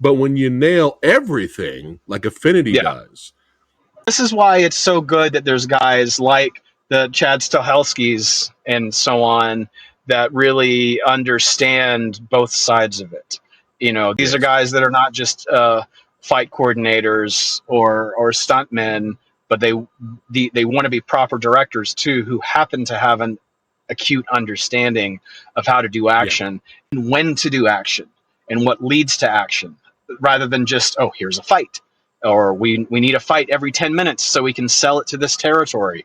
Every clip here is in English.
But when you nail everything like Affinity Yeah. does, This is why it's so good that there's guys like the Chad Stahelskis and so on that really understand both sides of it. You know, these are yes, guys that are not just fight coordinators or stuntmen, but they want to be proper directors too, who happen to have an acute understanding of how to do yeah. action and when to do action and what leads to action, rather than just, oh, here's a fight, or we need a fight every 10 minutes so we can sell it to this territory.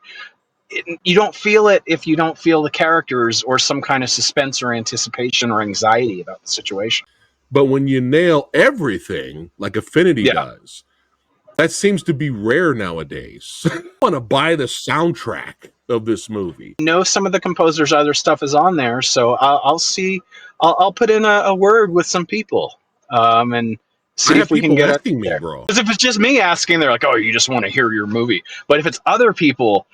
You don't feel it if you don't feel the characters or some kind of suspense or anticipation or anxiety about the situation. But when you nail everything like Affinity Yeah. does, that seems to be rare nowadays. I want to buy the soundtrack of this movie. I know some of the composers' other stuff is on there, so I'll see. I'll put in a word with some people and I see have if we can people get it asking me, there. bro. Because if it's just me asking, they're like, "Oh, you just want to hear your movie." But if it's other people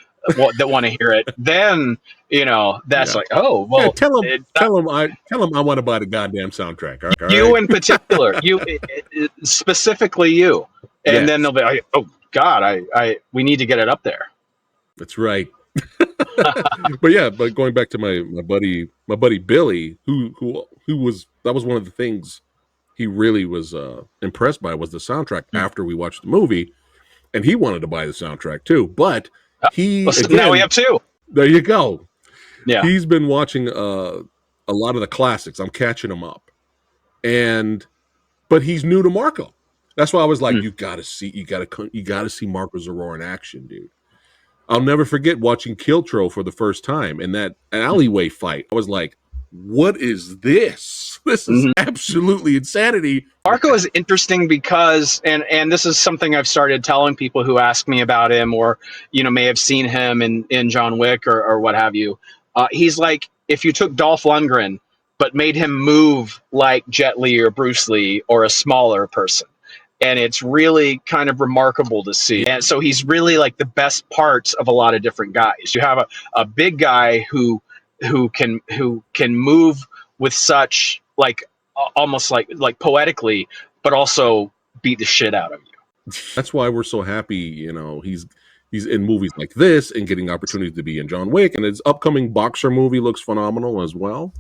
that want to hear it, then that's Yeah. like, "Oh, Yeah, well, tell him I want to buy the goddamn soundtrack. All you right. in particular, specifically you," and then Yes, they'll be like, "Oh God, I we need to get it up there." that's right. But yeah, but going back to my buddy Billy, who was that was one of the things he really was impressed by was the soundtrack after we watched the movie, and he wanted to buy the soundtrack too. But he Well, so now we again, have two. there you go. Yeah. He's been watching a lot of the classics. I'm catching him up, and but he's new to Marco. That's why I was like, Mm. you gotta see Marco Zaror in action, dude. I'll never forget watching Kiltro for the first time in that alleyway fight. I was like, what is this? This is Mm-hmm. absolutely insanity. Marco is interesting because, and this is something I've started telling people who ask me about him, or may have seen him in John Wick or what have you. He's like if you took Dolph Lundgren but made him move like Jet Li or Bruce Lee or a smaller person, and it's really kind of remarkable to see. Yeah. And so he's really like the best parts of a lot of different guys. You have a big guy who can move with such like almost like poetically, but also beat the shit out of you. That's why we're so happy, he's in movies like this and getting opportunities to be in John Wick, and his upcoming boxer movie looks phenomenal as well.